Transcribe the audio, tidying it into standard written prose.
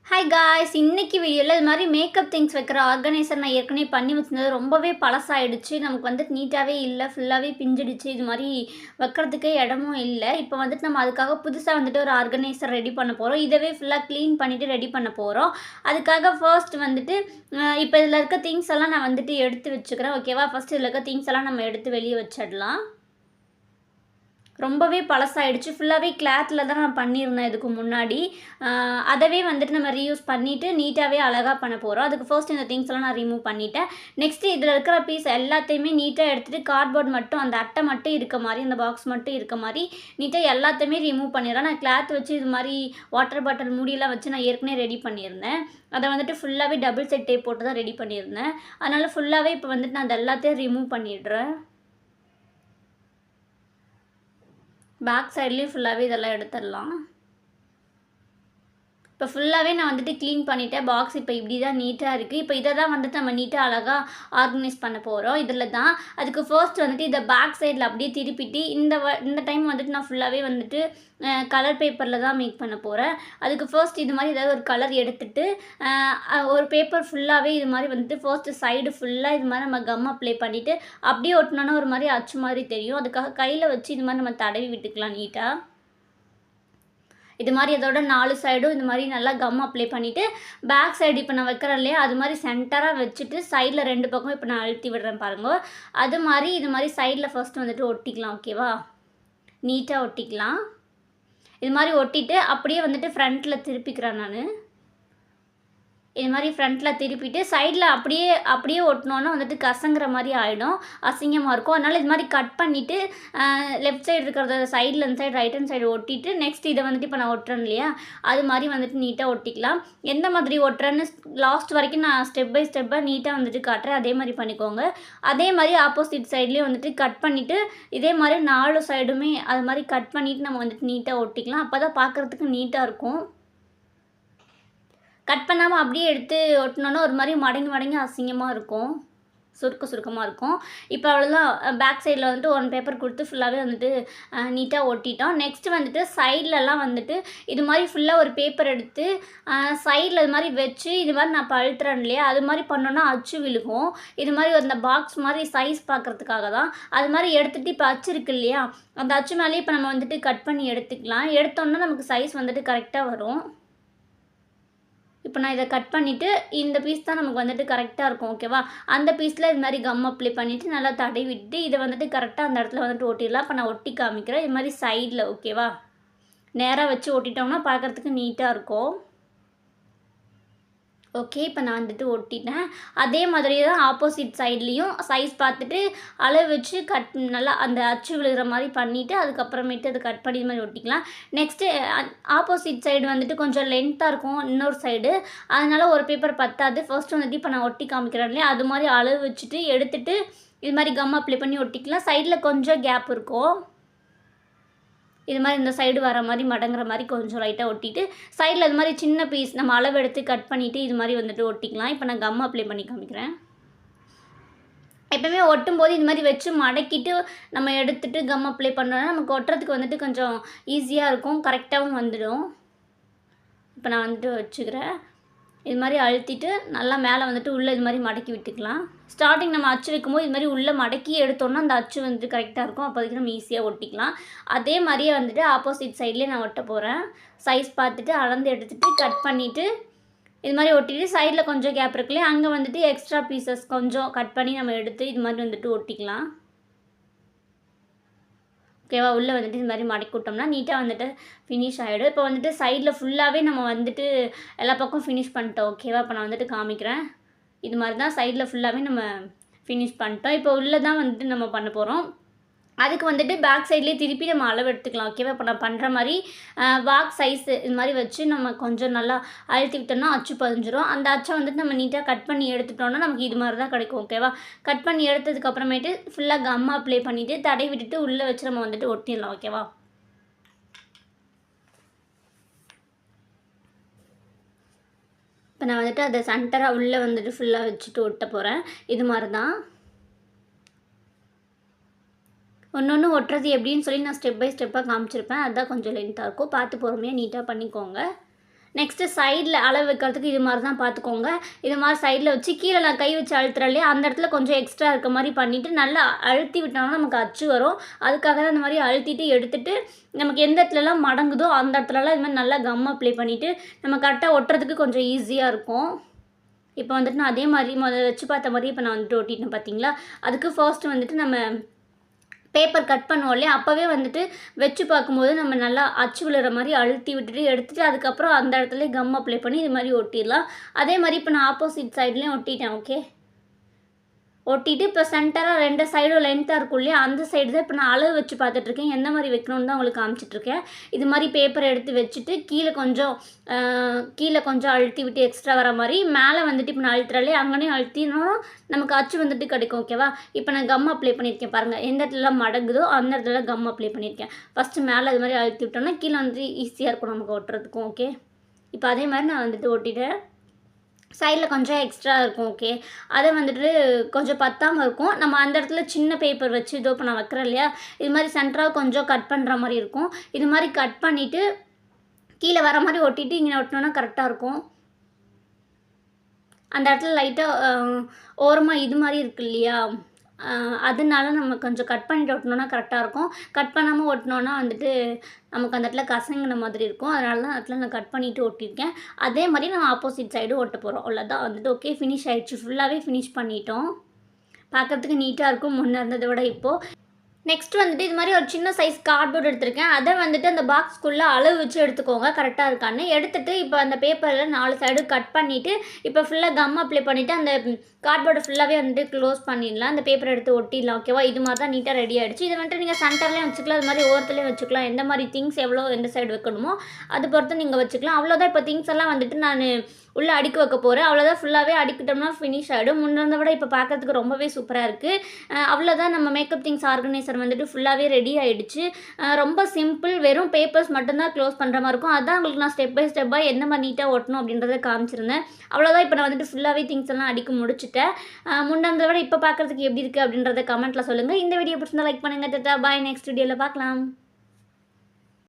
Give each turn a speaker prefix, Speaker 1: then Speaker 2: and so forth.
Speaker 1: Hi guys, இன்னைக்கு வீடியோவில் இது மாதிரி மேக்கப் திங்ஸ் வைக்கிற ஆர்கனைசர் நான் ஏற்கனவே பண்ணி வச்சிருந்தது ரொம்பவே பழசாயிடுச்சு. நமக்கு வந்துட்டு நீட்டாகவே இல்லை, ஃபுல்லாகவே பிஞ்சிடுச்சு. இது மாதிரி வைக்கிறதுக்கே இடமும் இல்லை. இப்போ வந்துட்டு நம்ம அதுக்காக புதுசாக வந்துட்டு ஒரு ஆர்கனைசர் ரெடி பண்ண போகிறோம். இதவே ஃபுல்லாக க்ளீன் பண்ணிவிட்டு ரெடி பண்ண போகிறோம். அதுக்காக ஃபர்ஸ்ட் வந்துட்டு இப்போ இதில் இருக்க திங்ஸ் எல்லாம் நான் வந்துட்டு எடுத்து வச்சுக்கிறேன். ஓகேவா? ஃபர்ஸ்ட் இதில் இருக்க திங்ஸ் எல்லாம் நம்ம எடுத்து வெளியே வச்சிடலாம். ரொம்பவே பழசாயிடுச்சு. ஃபுல்லாகவே கிளாத்தில் தான் நான் பண்ணியிருந்தேன் இதுக்கு முன்னாடி. அதவே வந்துட்டு நம்ம ரீயூஸ் பண்ணிவிட்டு நீட்டாகவே அழகாக பண்ண போகிறோம். அதுக்கு ஃபர்ஸ்ட் இந்த திங்ஸ்லாம் நான் ரிமூவ் பண்ணிவிட்டேன். நெக்ஸ்ட்டு இதில் இருக்கிற பீஸ் எல்லாத்தையுமே நீட்டாக எடுத்துகிட்டு கார்ட்போர்ட் மட்டும், அந்த அட்டை மட்டும் இருக்க மாதிரி, அந்த பாக்ஸ் மட்டும் இருக்க மாதிரி நீட்டாக எல்லாத்தையுமே ரிமூவ் பண்ணிடுறேன். நான் கிளாத் வச்சு இது மாதிரி வாட்டர் பாட்டில் மூடியெல்லாம் வச்சு நான் ஏற்கனவே ரெடி பண்ணியிருந்தேன். அதை வந்துட்டு ஃபுல்லாகவே டபுள் செட் டேப் போட்டு தான் ரெடி பண்ணியிருந்தேன். அதனால் ஃபுல்லாகவே இப்போ வந்துட்டு நான் அதை எல்லாத்தையும் ரிமூவ் பண்ணிடுறேன். பேக் சைட்லேயும் ஃபுல்லாகவே இதெல்லாம் எடுத்துடலாம். இப்போ ஃபுல்லாகவே நான் வந்துட்டு க்ளீன் பண்ணிவிட்டேன். பாக்ஸ் இப்போ இப்படி தான் நீட்டாக இருக்குது. இப்போ இதை தான் வந்துட்டு நம்ம நீட்டாக அழகாக ஆர்கனைஸ் பண்ண போகிறோம். இதில் தான் அதுக்கு ஃபர்ஸ்ட் வந்துட்டு இதை பேக் சைடில் அப்படியே திருப்பிட்டு இந்த டைம் வந்துட்டு நான் ஃபுல்லாகவே வந்துட்டு கலர் பேப்பரில் தான் மேக் பண்ண போகிறேன். அதுக்கு ஃபர்ஸ்ட் இது மாதிரி ஏதாவது ஒரு கலர் எடுத்துகிட்டு ஒரு பேப்பர் ஃபுல்லாகவே இது மாதிரி வந்துட்டு ஃபர்ஸ்ட்டு சைடு ஃபுல்லாக இது மாதிரி நம்ம கம் அப்ளை பண்ணிவிட்டு அப்படியே ஒட்டினோன்னா ஒரு மாதிரி அச்சு மாதிரி தெரியும். அதுக்காக கையில் வச்சு இது மாதிரி நம்ம தடவி விட்டுக்கலாம் நீட்டாக. இது மாதிரி அதோட 4 சைடும் இது மாதிரி நல்லா கம் அப்ளை பண்ணிவிட்டு பேக் சைடு இப்போ நான் வைக்கிறேன் இல்லையா, அது மாதிரி சென்டராக வச்சுட்டு சைடில் 2 பக்கம் இப்போ நான் அழுத்தி விடுறேன் பாருங்க. அது மாதிரி இது மாதிரி சைடில் ஃபர்ஸ்ட் வந்துட்டு ஒட்டிக்கலாம். ஓகேவா? நீட்டாக ஒட்டிக்கலாம். இது மாதிரி ஒட்டிட்டு அப்படியே வந்துட்டு ஃப்ரண்ட்டில் திருப்பிக்கிறேன் நான். இது மாதிரி ஃப்ரண்ட்டில் திருப்பிட்டு சைடில் அப்படியே ஒட்டினோன்னா வந்துட்டு கசங்குற மாதிரி ஆகிடும், அசிங்கமாக இருக்கும். அதனால் இது மாதிரி கட் பண்ணிவிட்டு லெஃப்ட் சைடு இருக்கிறத சைடில் இந்த சைடு ரைட் ஹேண்ட் சைடு ஒட்டிட்டு நெக்ஸ்ட் இதை வந்துட்டு இப்போ நான் ஒட்டுறேன் இல்லையா, அது மாதிரி வந்துட்டு நீட்டாக ஒட்டிக்கலாம். எந்த மாதிரி ஒட்டுறேன்னு லாஸ்ட் வரைக்கும் நான் ஸ்டெப் பை ஸ்டெப்பாக நீட்டாக வந்துட்டு காட்டுறேன். அதே மாதிரி பண்ணிக்கோங்க. அதே மாதிரி ஆப்போசிட் சைட்லேயும் வந்துட்டு கட் பண்ணிவிட்டு இதே மாதிரி 4 சைடுமே அது மாதிரி கட் பண்ணிவிட்டு நம்ம வந்துட்டு நீட்டாக ஒட்டிக்கலாம். அப்போ தான் பார்க்குறதுக்கு நீட்டாக இருக்கும். கட் பண்ணாமல் அப்படியே எடுத்து ஒட்டினோன்னா ஒரு மாதிரி மடங்கி அசிங்கமாக இருக்கும், சுருக்கமாக இருக்கும். இப்போ அவ்வளோதான். பேக் சைடில் வந்துட்டு 1 பேப்பர் கொடுத்து ஃபுல்லாகவே வந்துட்டு நீட்டாக ஒட்டிட்டோம். நெக்ஸ்ட்டு வந்துட்டு சைட்லலாம் வந்துட்டு இது மாதிரி ஃபுல்லாக ஒரு பேப்பர் எடுத்து சைடில் இது மாதிரி வச்சு இது மாதிரி நான் அழுத்துறேன் இல்லையா, அது மாதிரி பண்ணோன்னா அச்சு விழுகும். இது மாதிரி அந்த பாக்ஸ் மாதிரி சைஸ் பார்க்குறதுக்காக தான். அது மாதிரி எடுத்துகிட்டு இப்போ அச்சு இருக்குது இல்லையா, அந்த அச்சு மேலேயே இப்போ நம்ம வந்துட்டு கட் பண்ணி எடுத்துக்கலாம். எடுத்தோன்னா நமக்கு சைஸ் வந்துட்டு கரெக்டாக வரும். இப்போ நான் இதை கட் பண்ணிவிட்டு இந்த பீஸ் தான் நமக்கு வந்துட்டு கரெக்டாக இருக்கும். ஓகேவா? அந்த பீஸில் இது மாதிரி கம் அப்ளை பண்ணிவிட்டு நல்லா தடவி விட்டு இதை வந்துட்டு கரெக்டாக அந்த இடத்துல வந்துட்டு ஒட்டிடலாம். இப்போ நான் ஒட்டி காமிக்கிறேன். இது மாதிரி சைடில். ஓகேவா? நேராக வச்சு ஒட்டிட்டோம்னா பார்க்குறதுக்கு நீட்டாக இருக்கும். ஓகே, இப்போ நான் வந்துட்டு ஒட்டிட்டேன். அதே மாதிரி தான் ஆப்போசிட் சைட்லேயும் சைஸ் பார்த்துட்டு அளவு வச்சு நல்லா அந்த அச்சு விழுகிற மாதிரி பண்ணிவிட்டு அதுக்கப்புறமேட்டு அதை கட் பண்ணி இது மாதிரி ஒட்டிக்கலாம். நெக்ஸ்ட்டு ஆப்போசிட் சைடு வந்துட்டு கொஞ்சம் லென்த்தாக இருக்கும் இன்னொரு சைடு, அதனால் ஒரு பேப்பர் பத்தாது. ஃபர்ஸ்ட் வந்துட்டு இப்போ நான் ஒட்டி காமிக்கிறேன் இல்லையா, அது மாதிரி அளவு வச்சுட்டு எடுத்துகிட்டு இது மாதிரி கம் அப்ளை பண்ணி ஒட்டிக்கலாம். சைடில் கொஞ்சம் கேப் இருக்கும். இது மாதிரி இந்த சைடு வர மாதிரி மடங்குற மாதிரி கொஞ்சம் லைட்டாக ஒட்டிட்டு சைடில் இது மாதிரி சின்ன பீஸ் நம்ம அளவு எடுத்து கட் பண்ணிவிட்டு இது மாதிரி வந்துட்டு ஒட்டிக்கலாம். இப்போ நான் கம் அப்ளை பண்ணி காமிக்கிறேன். எப்போவுமே ஒட்டும்போது இது மாதிரி வச்சு மடக்கிட்டு நம்ம எடுத்துகிட்டு கம் அப்ளை பண்ணோன்னா நமக்கு ஒட்டுறதுக்கு வந்துட்டு கொஞ்சம் ஈஸியாக இருக்கும், கரெக்டாகவும் வந்துடும். இப்போ நான் வந்துட்டு வச்சுக்கிறேன். இது மாதிரி அழுத்திட்டு நல்லா மேலே வந்துட்டு உள்ளே இது மாதிரி மடக்கி விட்டுக்கலாம். ஸ்டார்டிங் நம்ம அச்சு வைக்கும்போது இது மாதிரி உள்ளே மடக்கி எடுத்தோன்னா அந்த அச்சு வந்துட்டு கரெக்டாக இருக்கும். அப்போதைக்கு நம்ம ஈஸியாக ஒட்டிக்கலாம். அதே மாதிரியே வந்துட்டு ஆப்போசிட் சைட்லேயே நான் ஒட்ட போகிறேன். சைஸ் பார்த்துட்டு அளந்து எடுத்துகிட்டு கட் பண்ணிவிட்டு இது மாதிரி ஒட்டிட்டு சைடில் கொஞ்சம் கேப் இருக்குல்லையே, அங்கே வந்துட்டு எக்ஸ்ட்ரா பீசஸ் கொஞ்சம் கட் பண்ணி நம்ம எடுத்து இது மாதிரி வந்துட்டு ஒட்டிக்கலாம். ஓகேவா? உள்ளே வந்துட்டு இது மாதிரி மடக்கி விட்டோம்னா நீட்டாக வந்துட்டு ஃபினிஷ் ஆகிடும். இப்போ வந்துட்டு சைடில் ஃபுல்லாகவே நம்ம வந்துட்டு எல்லா பக்கம் ஃபினிஷ் பண்ணிட்டோம். ஓகேவா? இப்போ நான் வந்துட்டு காமிக்கிறேன். இது மாதிரி தான் சைடில் ஃபுல்லாகவே நம்ம ஃபினிஷ் பண்ணிட்டோம். இப்போ உள்ளே தான் வந்துட்டு நம்ம பண்ண போகிறோம். அதுக்கு வந்துட்டு பேக் சைட்லேயே திருப்பி நம்ம அளவு எடுத்துக்கலாம். ஓகேவா? இப்போ நான் பண்ணுற மாதிரி பாக்ஸ் சைஸு இது மாதிரி வச்சு நம்ம கொஞ்சம் நல்லா அழுத்தி விட்டோம்னா அச்சு பதிஞ்சிரும். அந்த அச்சை வந்துட்டு நம்ம நீட்டாக கட் பண்ணி எடுத்துட்டோம்னா நமக்கு இது மாதிரி தான் கிடைக்கும். ஓகேவா? கட் பண்ணி எடுத்ததுக்கப்புறமேட்டு ஃபுல்லாக கம் அப்ளை பண்ணிவிட்டு தடவி விட்டுட்டு உள்ளே வச்சு நம்ம வந்துட்டு ஒட்டிடலாம். ஓகேவா? இப்போ நான் வந்துட்டு அதை சென்டராக உள்ளே வந்துட்டு ஃபுல்லாக வச்சுட்டு ஒட்ட போகிறேன். இது மாதிரி தான் ஒன்று ஒட்டுறது எப்படின்னு சொல்லி நான் ஸ்டெப் பை ஸ்டெப்பாக காமிச்சிருப்பேன். அதுதான் கொஞ்சம் லென்த்தாக இருக்கும். பார்த்து பொறுமையாக நீட்டாக பண்ணிக்கோங்க. நெக்ஸ்ட்டு சைடில் அளவு வைக்கிறதுக்கு இது மாதிரி தான் பார்த்துக்கோங்க. இது மாதிரி சைடில் வச்சு கீழே நான் கை வச்சு அழுத்துறேன் இல்லையா, அந்த இடத்துல கொஞ்சம் எக்ஸ்ட்ரா இருக்க மாதிரி பண்ணிவிட்டு நல்லா அழுத்தி விட்டோம்னா நமக்கு அச்சு வரும். அதுக்காக தான் இந்த மாதிரி அழுத்திட்டு எடுத்துட்டு நமக்கு எந்த இடத்துலலாம் மடங்குதோ அந்த இடத்துலலாம் இது மாதிரி நல்லா கம் அப்ளை பண்ணிவிட்டு நம்ம கரெக்டாக ஒட்டுறதுக்கு கொஞ்சம் ஈஸியாக இருக்கும். இப்போ வந்துட்டு நான் அதே மாதிரி வச்சு பார்த்த மாதிரி இப்போ நான் வந்துட்டு ஒட்டிட்டேன் பார்த்தீங்களா. அதுக்கு ஃபர்ஸ்ட் வந்துட்டு நம்ம பேப்பர் கட் பண்ணுவோம் இல்லையா, அப்போவே வந்துட்டு வச்சு பார்க்கும்போது நம்ம நல்லா அச்சு விழுற மாதிரி அழுத்தி விட்டுட்டு எடுத்துகிட்டு அதுக்கப்புறம் அந்த இடத்துல கம் அப்ளை பண்ணி இது மாதிரி ஒட்டிடலாம். அதே மாதிரி இப்போ நான் ஆப்போசிட் சைட்லேயும் ஒட்டிட்டேன். ஓகே, ஒட்டிட்டு இப்போ சென்டராக 2 சைடும் லென்த்தாக இருக்கும் இல்லையா, அந்த சைடு தான் இப்போ நான் அளவு வச்சு பார்த்துட்ருக்கேன். எந்த மாதிரி வைக்கணும்னு தான் உங்களுக்கு காமிச்சிட்ருக்கேன். இது மாதிரி பேப்பரை எடுத்து வச்சுட்டு கீழே கொஞ்சம் அழுத்தி விட்டு எக்ஸ்ட்ரா வர மாதிரி மேலே வந்துட்டு இப்போ நான் அழுத்துறாலே அங்கேயும் அழுத்தினோம் நமக்கு அச்சு வந்துட்டு கிடைக்கும். ஓகேவா, இப்போ நான் கம் அப்ளை பண்ணியிருக்கேன் பாருங்கள். எந்த இடத்துல மடங்குதோ அந்த இடத்துல கம் அப்ளை பண்ணியிருக்கேன். ஃபஸ்ட்டு மேலே அது மாதிரி அழுத்தி விட்டோம்னா கீழே வந்துட்டு ஈஸியாக இருக்கும் நமக்கு ஒட்டுறதுக்கும். ஓகே, இப்போ அதே மாதிரி நான் வந்துட்டு ஒட்டிட்டேன். சைடில் கொஞ்சம் எக்ஸ்ட்ரா இருக்கும். ஓகே, அதை வந்துட்டு கொஞ்சம் பத்தாமல் இருக்கும். நம்ம அந்த இடத்துல சின்ன பேப்பர் வச்சு இதோ இப்போ நான் வைக்கிறேன் இல்லையா, இது மாதிரி சென்டராக கொஞ்சம் கட் பண்ணுற மாதிரி இருக்கும். இது மாதிரி கட் பண்ணிவிட்டு கீழே வர மாதிரி ஒட்டிட்டு இங்கே ஒட்டினோன்னா கரெக்டாக இருக்கும். அந்த இடத்துல லைட்டாக ஓரமாக இது மாதிரி இருக்கு இல்லையா, அதனால நம்ம கொஞ்சம் கட் பண்ணிட்டு ஒட்டினோன்னா கரெக்டாக இருக்கும். கட் பண்ணாமல் ஒட்டினோன்னா வந்துட்டு நமக்கு அந்த இடத்துல கசங்கின மாதிரி இருக்கும். அதனால தான் இடத்துல நான் கட் பண்ணிவிட்டு ஒட்டியிருக்கேன். அதே மாதிரி நம்ம ஆப்போசிட் சைடும் ஒட்ட போகிறோம். அவ்வளோதான் வந்துட்டு. ஓகே, ஃபினிஷ் ஆகிடுச்சு. ஃபுல்லாகவே ஃபினிஷ் பண்ணிட்டோம். பார்க்குறதுக்கு நீட்டாக இருக்கும் முன்னே இருந்ததை விட இப்போது. நெக்ஸ்ட் வந்துட்டு இது மாதிரி ஒரு சின்ன சைஸ் கார்ட்போர்ட் எடுத்திருக்கேன். அதை வந்துட்டு அந்த பாக்ஸ்க்குள்ளே அளவு வச்சு எடுத்துக்கோங்க கரெக்டாக இருக்கான்னு. எடுத்துகிட்டு இப்போ அந்த பேப்பரில் 4 சைடு கட் பண்ணிவிட்டு இப்போ ஃபுல்லாக கம் அப்ளை பண்ணிவிட்டு அந்த கார்ட்போர்டை ஃபுல்லாகவே வந்துட்டு க்ளோஸ் பண்ணிடலாம். அந்த பேப்பரை எடுத்து ஒட்டிடலாம். ஓகேவா, இது மாதிரி தான் நீட்டாக ரெடி ஆகிடுச்சு. இதை வந்துட்டு நீங்கள் சென்டர்லேயும் வச்சுக்கலாம், அது மாதிரி ஓரத்துலேயும் வச்சுக்கலாம். எந்த மாதிரி திங்ஸ் எந்த சைடு வைக்கணுமோ அது பொறுத்து நீங்கள் வச்சுக்கலாம். அவ்வளோதான். இப்போ திங்ஸ் எல்லாம் வந்துட்டு நான் உள்ளே அடுக்கி வைக்க போகிறேன். அவ்வளோதான். ஃபுல்லாகவே அடிக்கிட்டோம்னா ஃபினிஷ் ஆகிடும். முன்னே விட இப்போ பார்க்கறதுக்கு ரொம்பவே சூப்பராக இருக்குது. அவ்வளோதான். நம்ம மேக்கப் திங்ஸ் ஆர்கனைசர் வந்துட்டு ஃபுல்லாகவே ரெடி ஆகிடுச்சு. ரொம்ப சிம்பிள். வெறும் பேப்பர்ஸ் மட்டும்தான் க்ளோஸ் பண்ணுற மாதிரி இருக்கும். அதான் உங்களுக்கு நான் ஸ்டெப் பை ஸ்டெப்பாக எந்த மாதிரி நீட்டாக ஒட்டணும் அப்படின்றத காமிச்சிருந்தேன். அவ்வளோதான். இப்போ நான் வந்துட்டு ஃபுல்லாகவே திங்ஸ் எல்லாம் அடிக்க முடிச்சுட்டேன். முன்னே விட இப்போ பார்க்குறதுக்கு எப்படி இருக்குது அப்படின்றத கமெண்ட்டில் சொல்லுங்கள். இந்த வீடியோ பிடிச்சிருந்தா லைக் பண்ணுங்கள். பாய். நெக்ஸ்ட் வீடியோவில் பார்க்கலாம்.